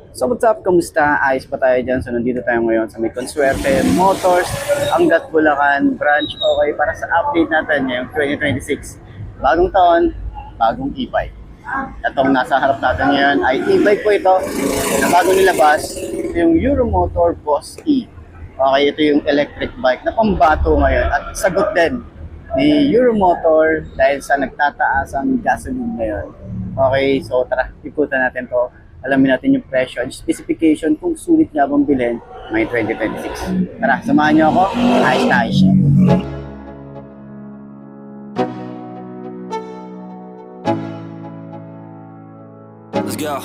So what's up? Kamusta? Ayos pa tayo dyan. So nandito tayo ngayon sa may Consuerte Motors, Angat Bulacan branch. Okay, para sa update natin ngayong 2026. Bagong taon, bagong e-bike. Itong nasa harap natin ngayon ay e-bike po ito na bago nilabas. Ito yung Euromotor Boss E. Okay, ito yung electric bike na pambato ngayon at sagot din ni Euromotor dahil sa nagtataas ang gasoline ngayon. Okay, so tara, ikutan natin to. Alamin natin yung presyo and specification kung sulit nga bang bilhin may 2026. Tara, samahan niyo ako. Ayos na ayos siya. Let's go.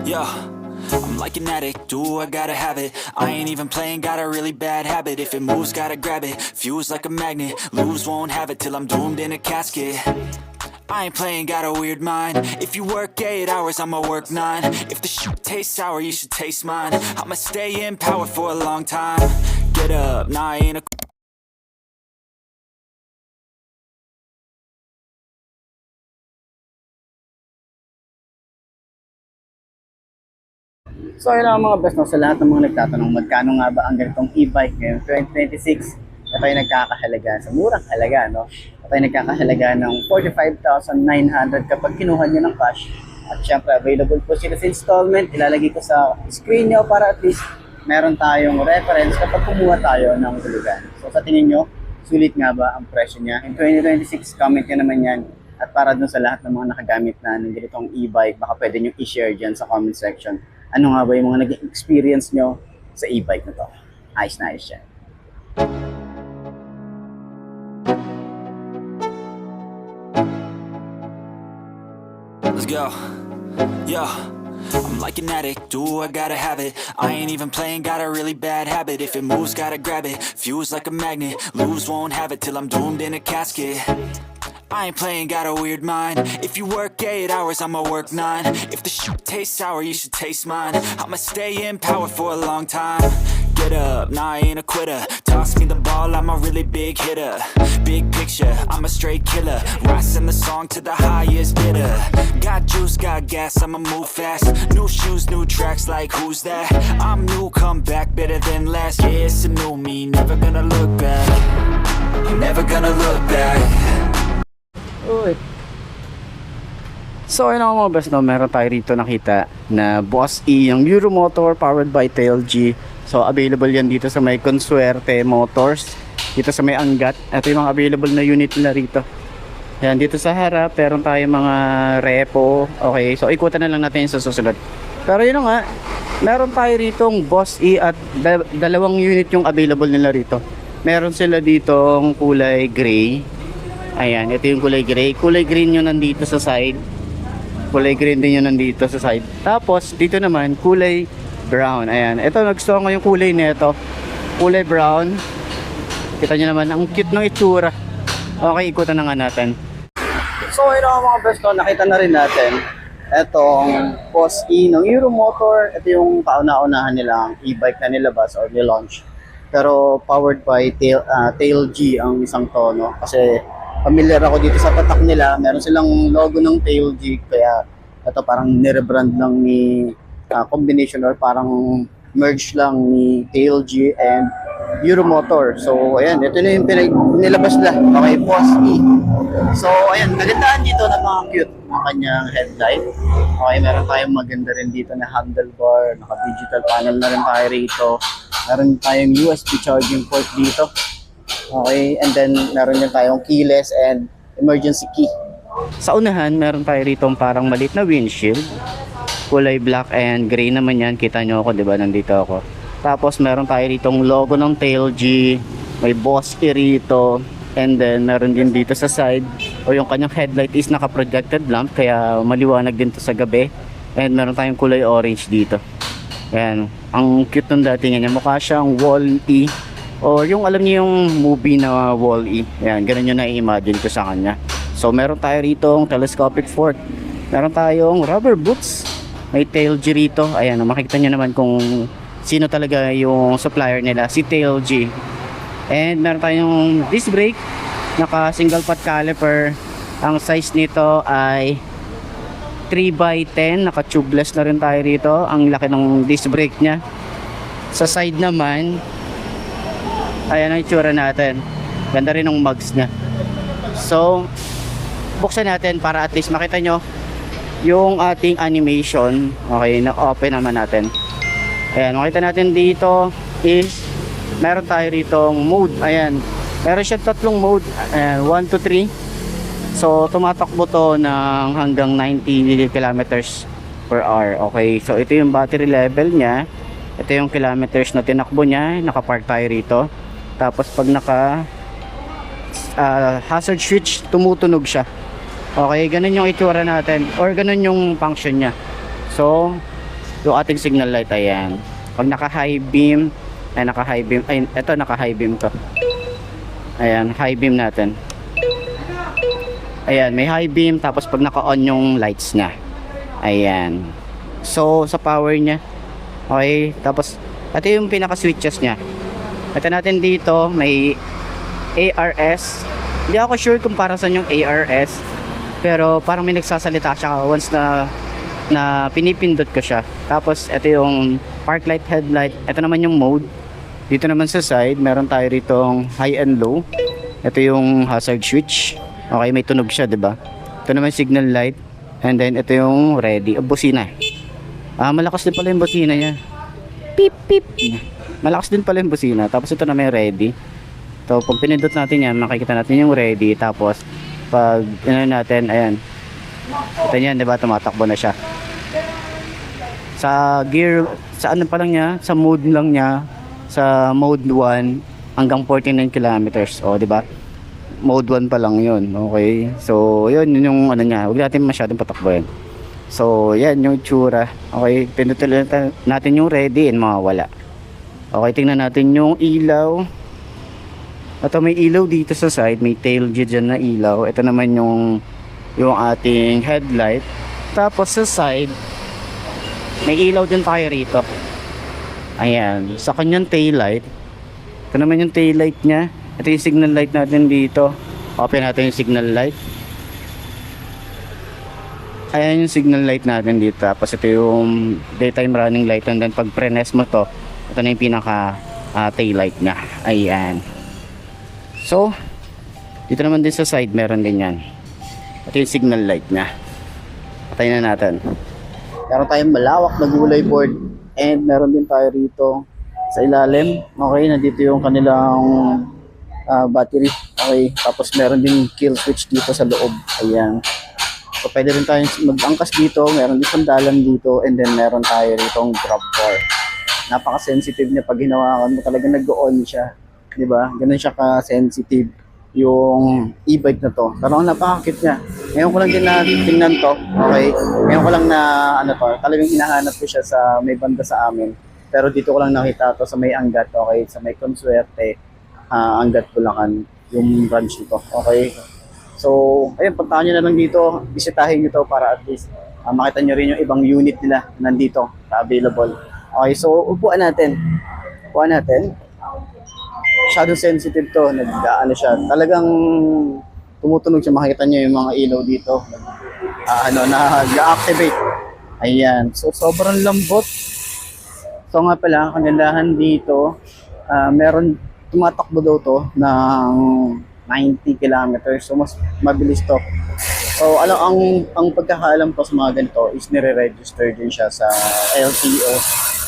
Yo, I'm like an addict, do I gotta have it. I ain't even playing, got a really bad habit. If it moves, gotta grab it, fuse like a magnet. Lose, won't have it till I'm doomed in a casket. I ain't playing, got a weird mind. If you work 8 hours, I'ma work 9. If the shoot tastes sour, you should taste mine. I'ma stay in power for a long time. Get up, nah, I ain't a So ayun ang mga best no, sa lahat ng mga nagtatanong magkano nga ba ang ganitong e-bike ngayong 2026. Ito ay nagkakahalaga sa murang halaga, no? Ito ay nagkakahalaga ng 45,900 kapag kinuha nyo ng cash. At syempre available po sila sa installment. Ilalagay ko sa screen nyo para at least meron tayong reference kapag kumuha tayo ng hulugan. So sa tingin nyo, sulit nga ba ang presyo niya? In 2026, comment nyo naman yan. At para dun sa lahat ng mga nakagamit na ng ganitong e-bike, baka pwede nyo i-share dyan sa comment section. Ano nga ba yung mga naging experience nyo sa e-bike na to? Ayos na ayos yan. Let's go. Yo, I'm like an addict, do I gotta have it. I ain't even playing, got a really bad habit. If it moves, gotta grab it, fuse like a magnet. Lose, won't have it till I'm doomed in a casket. I ain't playing, got a weird mind. If you work 8 hours, I'ma work 9. If the shoot tastes sour, you should taste mine. I'ma stay in power for a long time. Get up, nah, I ain't a quitter. Toss me the ball, I'm a really big hitter. Big picture, I'm a straight killer. Rising the song to the highest bidder. Got juice, got gas, I'ma move fast. New shoes, new tracks, like who's that? I'm new, come back, better than last. Yeah, it's a new me, never gonna look back. Never gonna look back. Uy. So ayun ang mga best no, meron tayo rito nakita na Boss E, yung Euromotor powered by TLG. So available yan dito sa may Consuerte Motors, dito sa may Angat. Ito yung mga available na unit nila rito. Yan, dito sa harap meron tayo mga repo. Okay, so ikutan na lang natin yung sa susunod. Pero yun nga, meron tayo ritong Boss E at dalawang unit yung available nila rito. Meron sila ditong kulay gray. Ayan, ito yung kulay gray. Kulay green yung nandito sa side. Kulay green din yung nandito sa side. Tapos, dito naman, kulay brown. Ayan, ito nagustuhan ko yung kulay nito. Kulay brown. Kita nyo naman, ang cute ng itsura. Okay, ikutan na nga natin. So, ayun ang mga best ko, nakita na rin natin itong Boss E ng Euromotor. Ito yung kauna-unahan nilang e-bike na nilabas or nilaunch. Pero powered by TLG ang isang tono. Kasi familiar ako dito sa patak nila. Meron silang logo ng TLG. Kaya ito parang nirebrand lang ni combination or parang merge lang ni TLG and Euromotor. So ayan, ito na yung nilabas nila. Okay, Boss E. So ayan, kagandahan dito na mga cute ang kanyang headlight. Okay, meron tayong maganda rin dito na handlebar. Naka-digital panel na rin tayo rito. Meron tayong USB charging port dito. Okay, and then meron din tayong keyless and emergency key. Sa unahan, meron tayo rito parang maliit na windshield. Kulay black and gray naman yan. Kita nyo ako, di ba? Nandito ako. Tapos meron tayo ritong logo ng TLG. May Boss E rito. And then meron din dito sa side, o yung kanyang headlight is naka-projected lamp. Kaya maliwanag din to sa gabi. And meron tayong kulay orange dito. Ayan. Ang cute ng datingan niya. Mukha siyang Wall-E. O yung alam niyo yung movie na Wall-E. Ayan, ganun yung na-imagine ko sa kanya. So meron tayo rito ang telescopic fork. Meron tayong rubber boots. May TLG rito. Ayan, makikita nyo naman kung sino talaga yung supplier nila, si TLG. And meron tayong disc brake. Naka single pot caliper. Ang size nito ay 3x10, naka tubeless na rin tayo rito. Ang laki ng disc brake nya. Sa side naman, ayan ang itsura natin. Ganda rin ng mugs nya. So buksan natin para at least makita nyo yung ating animation. Okay, na-open naman natin. Ayan, makita natin dito is meron tayo rito mode. Ayan, meron siya tatlong mode. Ayan, 1 to 3. So tumatakbo to ng hanggang 90 kilometers per hour. Okay, so ito yung battery level nya. Ito yung kilometers na tinakbo nya. Nakapark tayo rito. Tapos pag naka hazard switch, tumutunog siya. Okay, ganun yung itsura natin or ganun yung function nya. So yung ating signal light, ayan. Pag naka high beam, ay naka high beam, ay ito naka high beam to. Ayan, high beam natin. Ayan, may high beam. Tapos pag naka-on yung lights nya, ayan. So sa power nya, okay. Tapos ito yung pinaka-switches nya. Ito natin dito, may ARS. Hindi ako sure kung para saan yung ARS, pero parang may nagsasalita siya once na pinipindot ko siya. Tapos ito yung park light, headlight. Ito naman yung mode. Dito naman sa side, meron tayo ritong high and low. Ito yung hazard switch. Okay, may tunog siya, 'di ba? Ito naman signal light. And then ito yung ready, busina. Malakas din pala yung busina niya. Pip pip. Malakas din pala yung busina. Tapos ito na may ready. So pag pinindot natin yan, makikita natin yung ready. Tapos pag natin, ayan. Ito yan, 'di ba? Tumatakbo na siya. Sa gear, sa ano pa lang niya, sa mode lang niya, sa mode 1 hanggang 49 kilometers. O, 'di ba? Mode 1 pa lang 'yun. Okay. So, 'yun yung ano niya. Huwag natin masyadong patakbuhin. So, yan yung itsura. Okay, pindutin natin yung ready and mawawala. Okay, tingnan natin yung ilaw. Ito may ilaw dito sa side, may tail dyan na ilaw. Ito naman yung ating headlight. Tapos sa side, may ilaw din tayo rito. Ayan, sa kanyang tail light. Ito naman yung tail light nya. Ito yung signal light natin dito. Open natin yung signal light. Ayan yung signal light natin dito. Tapos ito yung daytime running light. And then pag prenes mo to, ito na yung pinaka tail light nya. Ayan. So, dito naman din sa side, meron din yan. Ito yung signal light nya. Patayin na natin. Meron tayong malawak na gulay board. And meron din tayo rito sa ilalim. Okay, nandito yung kanilang battery. Okay, tapos meron din kill switch dito sa loob. Ayan. So pwede rin tayong mag-angkas dito. Meron din sandalan dito. And then meron tayo rito ang grab bar. Napaka-sensitive niya pag hinawakan mo. Talaga nag-on siya. Diba? Ganun siya ka-sensitive yung e-bike na to. Pero ang napakakit niya. Ngayon ko lang din tingnan to. Okay. Ngayon ko lang na ano to. Talagang hinahanap ko siya sa may banda sa amin. Pero dito ko lang nakita to sa may Angat. Okay. Sa may Consuerte. Angat Bulacan. Yung branch nito. Okay. So, ayun. Puntahan nyo na lang dito. Bisitahin nyo to para at least makita nyo rin yung ibang unit nila nandito. Available. Okay. So, upuan natin. Upuan natin. Masyadong sensitive to, nag-ano siya. Talagang tumutunog siya, makikita niyo yung mga ilaw dito. Nag-activate. Ayan. So sobrang lambot. So nga pala, kagandahan dito, meron tumatakbo daw to ng 90 kilometers. So mas mabilis to. So ang pagkakaalam ko sa mga ganito is nire-register din siya sa LTO.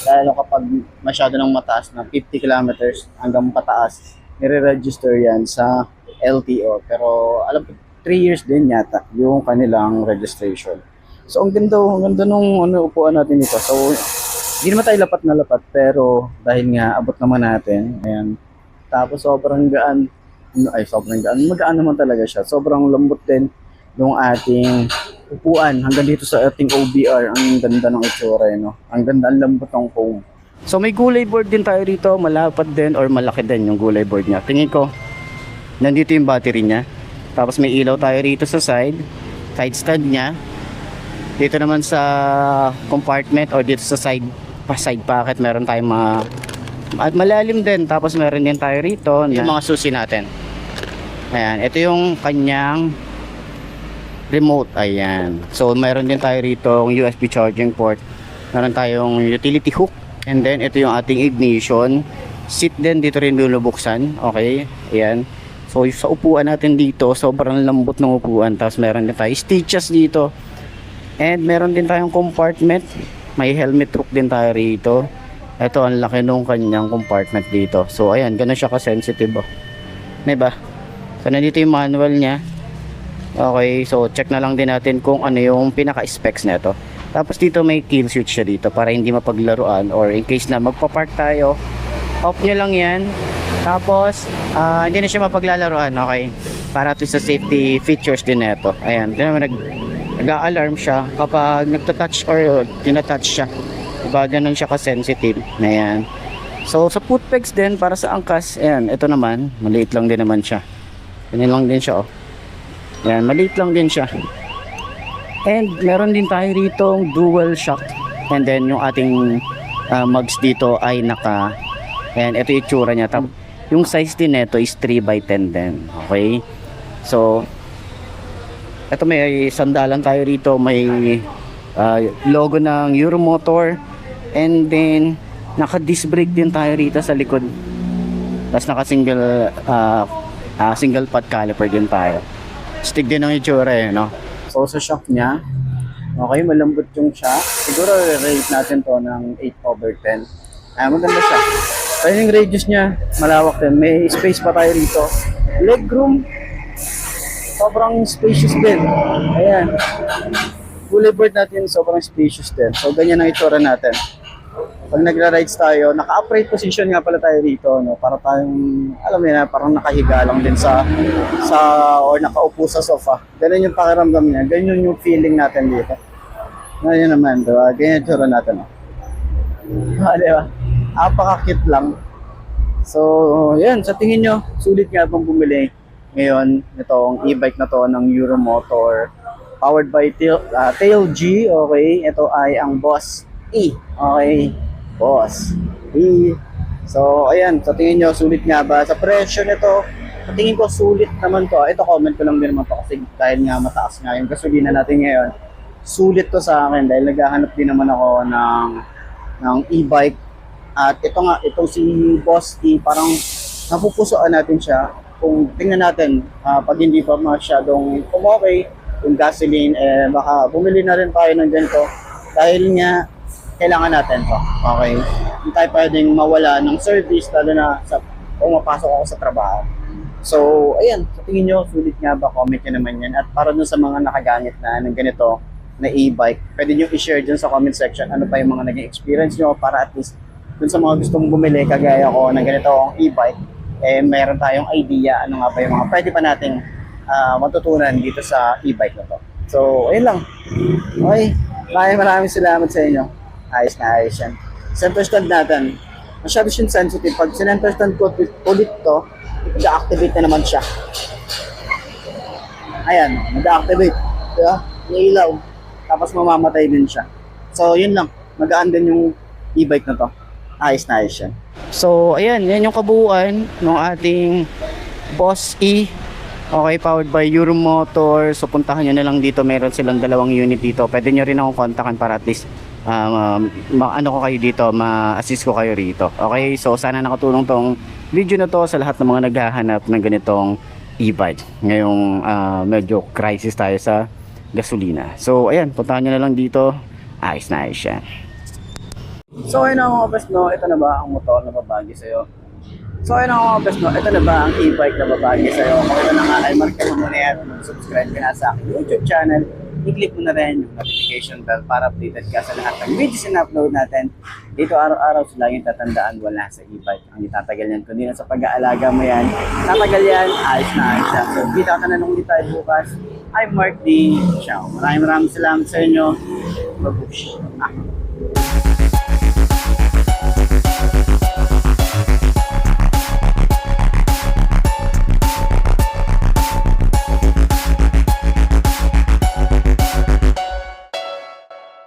Lalo kapag masyado ng mataas na 50 kilometers hanggang pataas, nire-register yan sa LTO. Pero alam ko, 3 years din yata yung kanilang registration. So ang ganda nung upuan natin dito. So hindi naman tayo lapat na lapat, pero dahil nga abot naman natin. Ayan. Tapos sobrang gaan. Magaan naman talaga siya. Sobrang lambot din yung ating upuan hanggang dito sa ating OBR. Ang ganda ng itsura, no? Ang ganda, ang lambot ng foam. So may gulay board din tayo rito, malapad din or malaki din yung gulay board niya. Tingin ko, nandito yung battery niya. Tapos may ilaw tayo rito sa side stand niya. Dito naman sa compartment or dito sa side pocket, meron tayong mga malalim din. Tapos meron din tayo rito yung mga susi natin. Ayan, ito yung kanyang remote, ayan. So mayroon din tayo rito yung USB charging port, meron tayong utility hook, and then ito yung ating ignition. Seat din dito rin lulubuksan, okay, ayan. So sa upuan natin dito, sobrang lambot ng upuan, tapos meron din tayo stitches dito, and meron din tayong compartment, may helmet hook din tayo rito. Ito ang laki nung kanyang compartment dito. So ayan, ganun siya ka-sensitive, oh. Diba? So nandito yung manual niya. Okay, so check na lang din natin kung ano yung pinaka-specs nito. Tapos dito may kill switch siya dito para hindi mapaglaruan, or in case na magpa-park tayo, off nyo lang yan. Tapos hindi na siya mapaglalaruan, okay? Para to sa safety features din nito. Ayan, nag-a-alarm siya kapag nagta-touch or tinatouch siya. Diba, ganun siya ka-sensitive. Ayan. So sa foot pegs din para sa angkas, ayan, ito naman, maliit lang din naman siya. Ganyan lang din siya, oh. Yan, maliit lang din siya. And meron din tayo rito dual shock. And then yung ating mugs dito ay naka, and ito yung itsura niya. Yung size din nito is 3x10 din. Okay? So ito may sandalan tayo rito, may logo ng Euromotor, and then naka disc brake din tayo rito sa likod. Tapos naka single pot caliper din tayo. Stick din ang itsura eh, no? So sa shock niya, okay, malambot yung shock. Siguro rate natin to ng 8/10. Maganda siya. So yung radius niya, malawak din. May space pa tayo rito. Legroom, sobrang spacious din. Ayan. Boulevard natin, sobrang spacious din. So ganyan ang itsura natin. Pag nagra-rides tayo, naka-upright position nga pala tayo rito, no? Para tayong, alam mo na, parang nakahiga lang din sa or nakaupo sa sofa. Ganun yung pakiramdam niya, ganyan yung feeling natin dito. Ngayon naman, diba? Ganyan yung tsura natin, no? Diba? Apaka-cute lang. So, yan, sa tingin nyo, sulit nga bang bumili ngayon itong e-bike na to ng Euromotor, powered by TailG, okay? Ito ay ang Boss E, okay? Boss E. So ayan, sa tingin nyo sulit nga ba? Sa presyo nito, sa tingin ko sulit naman to. Ito comment ko lang din naman to kasi dahil nga mataas nga yung gasolina natin ngayon. Sulit to sa akin dahil naghahanap din naman ako ng e-bike. At ito nga, itong si Boss E, parang napupusuan natin siya. Kung tingnan natin, pag hindi pa masyadong okay yung gasoline, baka bumili na rin tayo ng ganito dahil nga kailangan natin to. Okay? Hindi tayo pwedeng mawala ng service, lalo na kung mapasok ako sa trabaho. So, ayan, sa tingin nyo, sulit nga ba? Comment nyo naman yan. At para dun sa mga nakagamit na ng ganito na e-bike, pwede nyo i-share dun sa comment section ano pa yung mga naging experience nyo para at least dun sa mga gustong bumili kagaya ko ng ganito ang e-bike, meron tayong idea ano nga ba yung mga pwede pa nating matutunan dito sa e-bike na to. So, ayun lang. Okay, maraming salamat sa inyo. Ayos na ayos yan. Center stand natin, masyado siyang sensitive. Pag center stand ko ulit to, mag-activate na naman siya. Ayan, mag-activate. Diba? Yung ilaw. Tapos mamamatay din siya. So, yun lang. Magaan din yung e-bike na to. Ayos na ayos yan. So, ayan. Yan yung kabuuan ng ating Boss E. Okay, powered by Euromotor. So, puntahan nyo na lang dito. Meron silang 2 unit dito. Pwede nyo rin akong kontakan para at least ano ko kayo dito, ma-assist ko kayo rito. Okay, so sana nakatulong tong video na to sa lahat ng mga naghahanap ng ganitong e-bike. Ngayong medyo crisis tayo sa gasolina. So ayan, puntahan nyo na lang dito. Ayos na ayos yan. So ayun na mga best, no, ito na ba ang motor na babagi sa'yo? So ayun na mga best, no, ito na ba ang e-bike na babagi sa'yo? Kung ito na nga ay mark ka muna yan, subscribe ka na sa aking YouTube channel. I-click mo na rin yung notification bell para updated ka sa lahat ng videos na upload natin. Dito araw-araw sila yung tatandaan, wala sa e-bike ang itatagal yan. Kundi na sa pag-aalaga mo yan, tatagal yan, ayos na ayos siya. So kita ka na nung ulit tayo bukas. I'm Mark D. Ciao. Maraming salamat sa inyo. Babush.